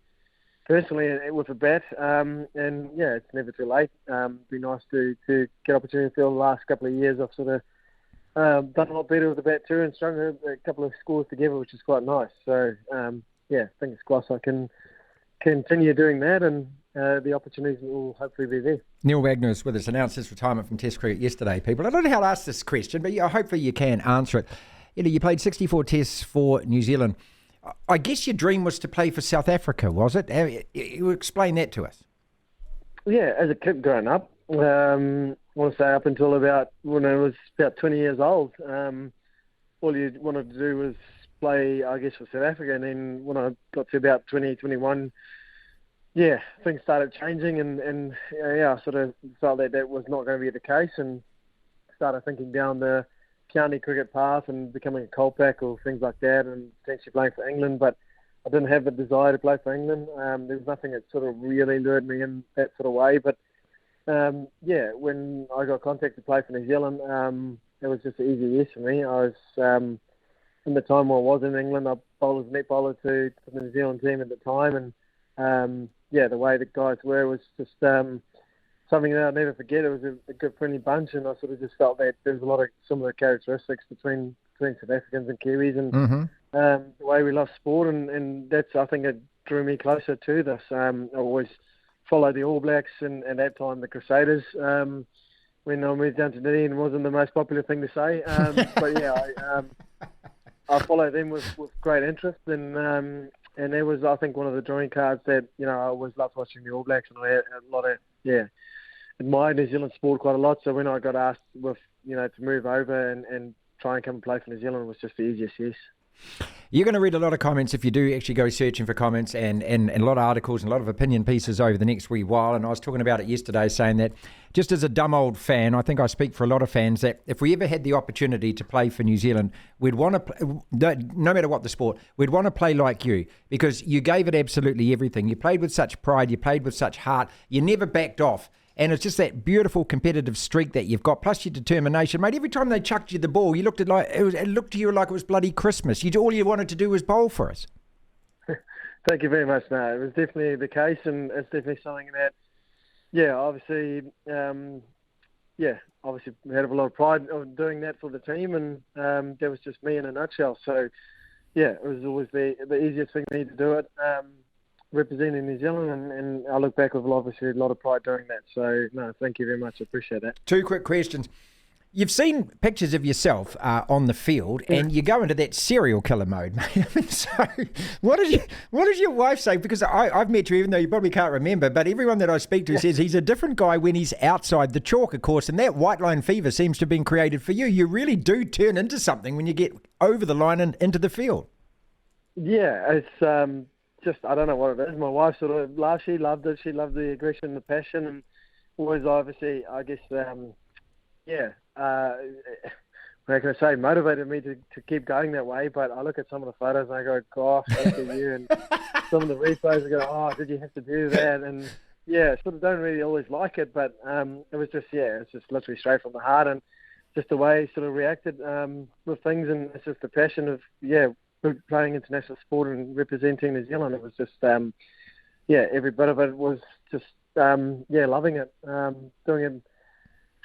personally with a bat. It's never too late. It'd be nice to get opportunity to feel the last couple of years. I've sort of done a lot better with the bat too and strung a couple of scores together, which is quite nice. So, fingers crossed I can continue doing that, and the opportunities will hopefully be there. Neil Wagner is with us, announced his retirement from Test cricket yesterday, people. I don't know how to ask this question, but hopefully you can answer it. You played 64 tests for New Zealand. I guess your dream was to play for South Africa, was it? You explain that to us. Yeah, as a kid growing up, I want to say up until when I was about 20 years old, all you wanted to do was play, I guess, for South Africa. And then when I got to about 20, 21, things started changing. And I sort of felt that was not going to be the case and started thinking down the county cricket path and becoming a Kolpak or things like that and potentially playing for England. But I didn't have the desire to play for England. There was nothing that sort of really lured me in that sort of way. But, when I got contacted to play for New Zealand, it was just an easy yes for me. I was... in the time when I was in England, I bowled as net bowler to the New Zealand team at the time, and the way the guys were was just something that I'll never forget. It was a good friendly bunch, and I sort of just felt that there was a lot of similar characteristics between South Africans and Kiwis, and the way we love sport, and that's, I think, it drew me closer to this. I always followed the All Blacks and at that time the Crusaders. When I moved down to Dunedin, it wasn't the most popular thing to say, I followed them with great interest, and it was, I think, one of the drawing cards that I always loved watching the All Blacks, and I had a lot of admired New Zealand sport quite a lot. So when I got asked to move over and try and come and play for New Zealand, it was just the easiest yes. You're going to read a lot of comments if you do actually go searching for comments and a lot of articles and a lot of opinion pieces over the next wee while. And I was talking about it yesterday, saying that just as a dumb old fan, I think I speak for a lot of fans, that if we ever had the opportunity to play for New Zealand, we'd want to, no matter what the sport, we'd want to play like you, because you gave it absolutely everything. You played with such pride, you played with such heart, you never backed off. And it's just that beautiful competitive streak that you've got, plus your determination, mate. Every time they chucked you the ball, you looked at it looked to you like it was bloody Christmas. All you wanted to do was bowl for us. Thank you very much. No, it was definitely the case, and it's definitely something that, obviously we had a lot of pride of doing that for the team, and that was just me in a nutshell. So, it was always the easiest thing for me to do it. Representing New Zealand, and I look back with obviously a lot of pride doing that. So, no, thank you very much. I appreciate that. Two quick questions. You've seen pictures of yourself on the field, and you go into that serial killer mode, mate. So, what does your wife say? Because I've met you, even though you probably can't remember, but everyone that I speak to says he's a different guy when he's outside the chalk, of course, and that white line fever seems to have been created for you. You really do turn into something when you get over the line and into the field. Yeah, it's... just, I don't know what it is. My wife sort of laughed. She loved it. She loved the aggression, the passion, and always obviously, I guess, how can I say, motivated me to keep going that way. But I look at some of the photos and I go, gosh, look at you. And some of the replays I go, oh, did you have to do that? And yeah, sort of don't really always like it, but it was just, it's just literally straight from the heart, and just the way he sort of reacted with things, and it's just the passion of, playing international sport and representing New Zealand. It was just, every bit of it was just, loving it, doing it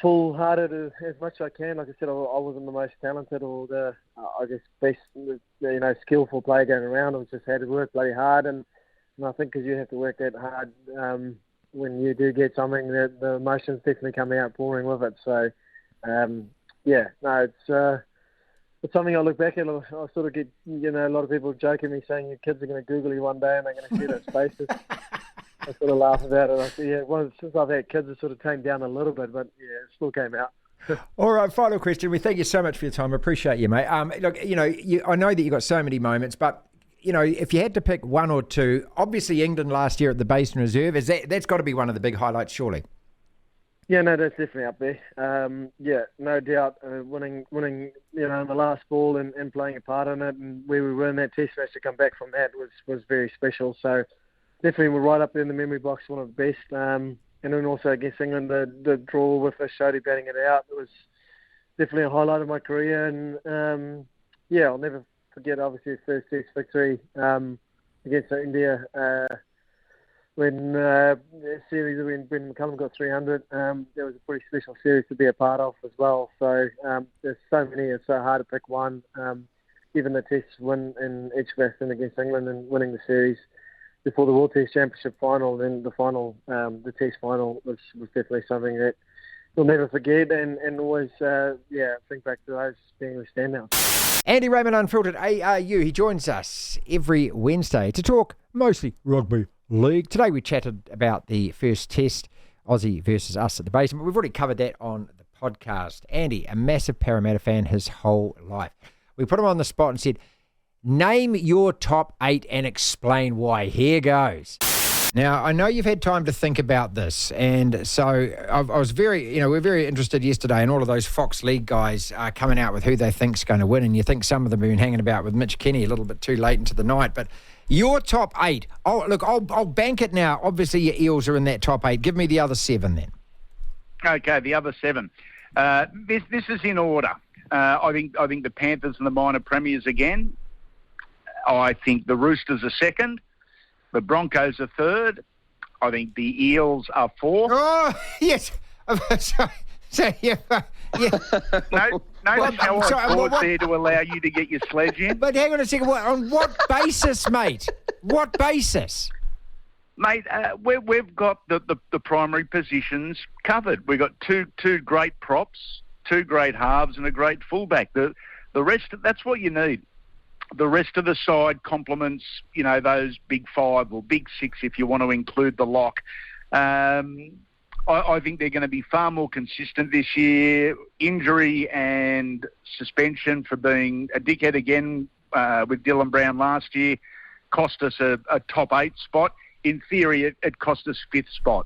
full-hearted as much as I can. Like I said, I wasn't the most talented or the, best, skillful player going around. I was just had to work bloody hard, and I think because you have to work that hard, when you do get something, the emotions definitely come out pouring with it. So, it's something I look back at. I sort of get, a lot of people joking me saying your kids are going to Google you one day and they're going to see those faces. I sort of laugh about it. I say, since I've had kids, it's sort of tamed down a little bit, but it still came out. All right, final question. We thank you so much for your time. I appreciate you, mate. Look, I know that you've got so many moments, but if you had to pick one or two, obviously England last year at the Basin Reserve, that's got to be one of the big highlights, surely. Yeah, no, that's definitely up there. No doubt. Winning, in the last ball and playing a part in it, and where we were in that test match to come back from that was very special. So definitely we're right up there in the memory box, one of the best. And then also against England, the draw with Shody batting it out, it was definitely a highlight of my career. And I'll never forget, obviously, the first test victory against India. When the series when McCullum got 300, there was a pretty special series to be a part of as well. So there's so many, it's so hard to pick one. Even the test win in Edgbaston against England and winning the series before the World Test Championship final, and then the final, the Test final was definitely something that you'll never forget, and always think back to those being the standouts. Andy Raymond, Unfiltered ARU. He joins us every Wednesday to talk mostly rugby league. Today we chatted about the first test, Aussie versus us at the Basin, but we've already covered that on the podcast. Andy, a massive Parramatta fan his whole life. We put him on the spot and said, name your top 8 and explain why. Here goes. Now, I know you've had time to think about this, and so I was we're very interested yesterday in all of those Fox League guys coming out with who they think's going to win, and you think some of them have been hanging about with Mitch Kenny a little bit too late into the night, but your top 8. Oh, look, I'll bank it now. Obviously, your Eels are in that top 8. Give me the other 7 then. Okay, the other 7. This is in order. I think the Panthers and the minor premiers again. I think the Roosters are second. The Broncos are third. I think the Eels are fourth. Oh, yes. So, yeah. Notice how I paused there to allow you to get your sledge in. But hang on a second. On what basis, mate? What basis? Mate, we've got the primary positions covered. We've got two great props, 2 great halves, and a great fullback. The rest, that's what you need. The rest of the side complements, those big 5 or big 6 if you want to include the lock. I think they're going to be far more consistent this year. Injury and suspension for being a dickhead again with Dylan Brown last year cost us a top 8 spot. In theory, it cost us 5th spot.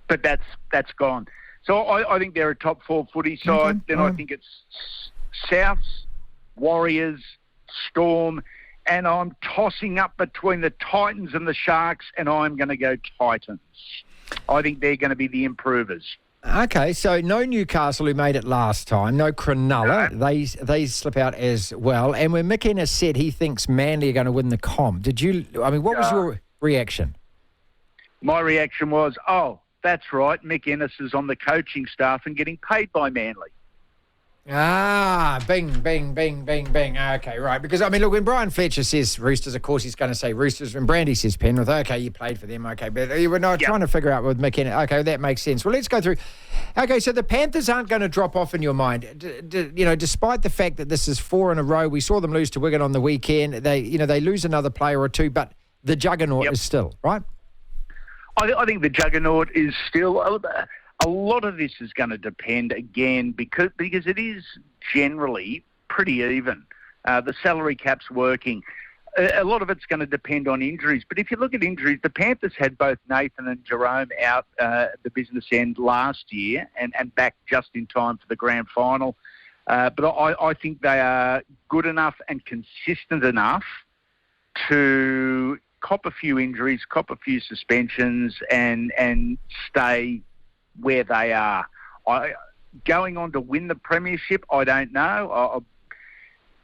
But that's gone. So I think they're a top 4 footy side. Then I think it's Souths, Warriors, Storm, and I'm tossing up between the Titans and the Sharks, and I'm going to go Titans. I think they're going to be the improvers. Okay, so no Newcastle, who made it last time, no Cronulla, they slip out as well. And when Mick Ennis said he thinks Manly are going to win the comp, what was your reaction? My reaction was, that's right, Mick Ennis is on the coaching staff and getting paid by Manly. Bing, bing, bing, bing, bing. Okay, right. Because, look, when Brian Fletcher says Roosters, of course he's going to say Roosters. When Brandy says Penrith, okay, you played for them, okay. But you were not trying to figure out with McKenna. Okay, that makes sense. Well, let's go through. Okay, so the Panthers aren't going to drop off in your mind. Despite the fact that this is 4 in a row, we saw them lose to Wigan on the weekend. They lose another player or two, but the juggernaut is still, right? I think the juggernaut is still... A lot of this is going to depend, again, because it is generally pretty even. The salary cap's working. A lot of it's going to depend on injuries. But if you look at injuries, the Panthers had both Nathan and Jerome out at the business end last year and back just in time for the grand final. But I think they are good enough and consistent enough to cop a few injuries, cop a few suspensions, and stay where they are. Going on to win the premiership, I don't know.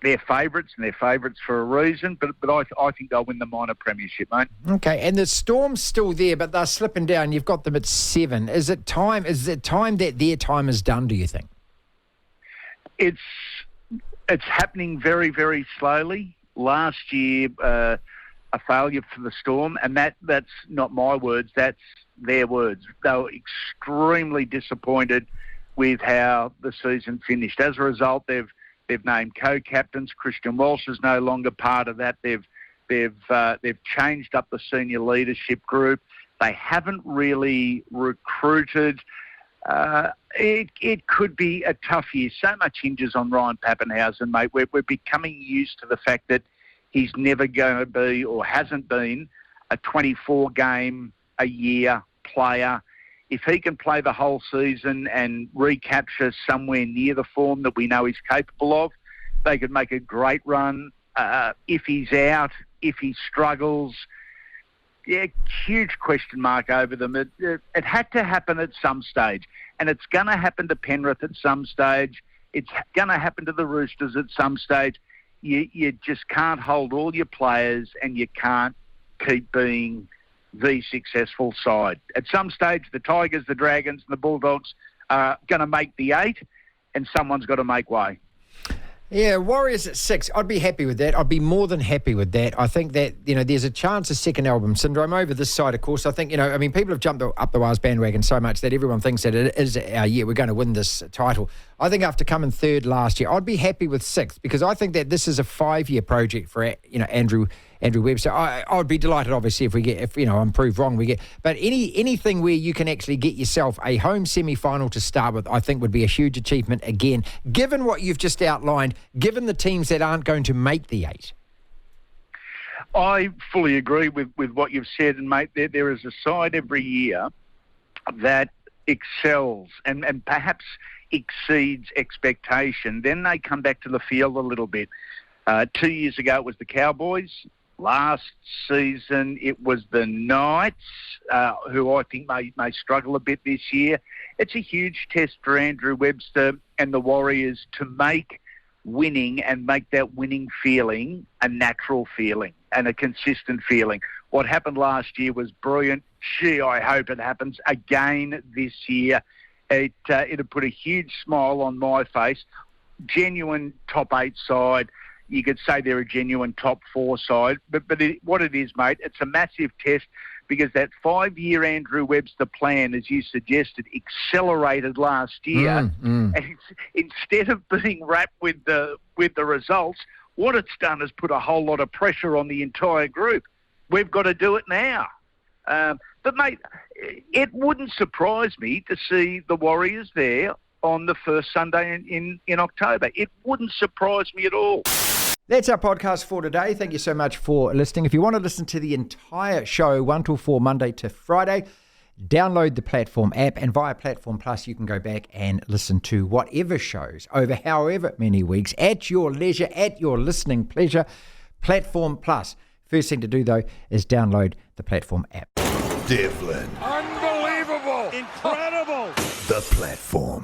They're favourites, and they're favourites for a reason, but I think they'll win the minor premiership, mate. Okay, and the Storm's still there, but they're slipping down. You've got them at 7. Is it time that their time is done, do you think? It's happening very, very slowly. Last year, a failure for the Storm, and that's not my words, that's their words. They were extremely disappointed with how the season finished. As a result, they've named co-captains. Christian Walsh is no longer part of that. They've changed up the senior leadership group. They haven't really recruited. It could be a tough year. So much hinges on Ryan Pappenhausen, mate. We're becoming used to the fact that he's never going to be, or hasn't been, a 24-game-a-year player. If he can play the whole season and recapture somewhere near the form that we know he's capable of, they could make a great run. If he's out, if he struggles, huge question mark over them. It had to happen at some stage, and it's going to happen to Penrith at some stage. It's going to happen to the Roosters at some stage. You just can't hold all your players, and you can't keep being the successful side. At some stage, the Tigers, the Dragons, and the Bulldogs are going to make the 8, and someone's got to make way. Yeah, Warriors at 6. I'd be happy with that. I'd be more than happy with that. I think that, there's a chance of second album syndrome over this side, of course. I think, people have jumped up the Waz bandwagon so much that everyone thinks that it is our year. We're going to win this title. I think after coming third last year, I'd be happy with 6th, because I think that this is a 5-year project for, Andrew Webster. I would be delighted, obviously, if I'm proved wrong, we get. But anything where you can actually get yourself a home semi-final to start with, I think would be a huge achievement again, given what you've just outlined, given the teams that aren't going to make the 8. I fully agree with what you've said, and mate, there is a side every year that excels and perhaps exceeds expectation. Then they come back to the field a little bit. 2 years ago it was the Cowboys. Last season it was the Knights, who I think may struggle a bit this year. It's a huge test for Andrew Webster and the Warriors to make winning and make that winning feeling a natural feeling and a consistent feeling. What happened last year was brilliant. Gee, I hope it happens again this year. It'll put a huge smile on my face. Genuine top 8 side. You could say they're a genuine top 4 side. But what it is, mate, it's a massive test, because that 5-year Andrew Webster plan, as you suggested, accelerated last year. And instead of being wrapped with the results, what it's done is put a whole lot of pressure on the entire group. We've got to do it now. But, mate, it wouldn't surprise me to see the Warriors there on the first Sunday in October. It wouldn't surprise me at all. That's our podcast for today. Thank you so much for listening. If you want to listen to the entire show, 1 till 4, Monday to Friday, download the Platform app, and via Platform Plus, you can go back and listen to whatever shows over however many weeks at your leisure, at your listening pleasure. Platform Plus. First thing to do, though, is download the Platform app. Devlin. Unbelievable. Incredible. The Platform.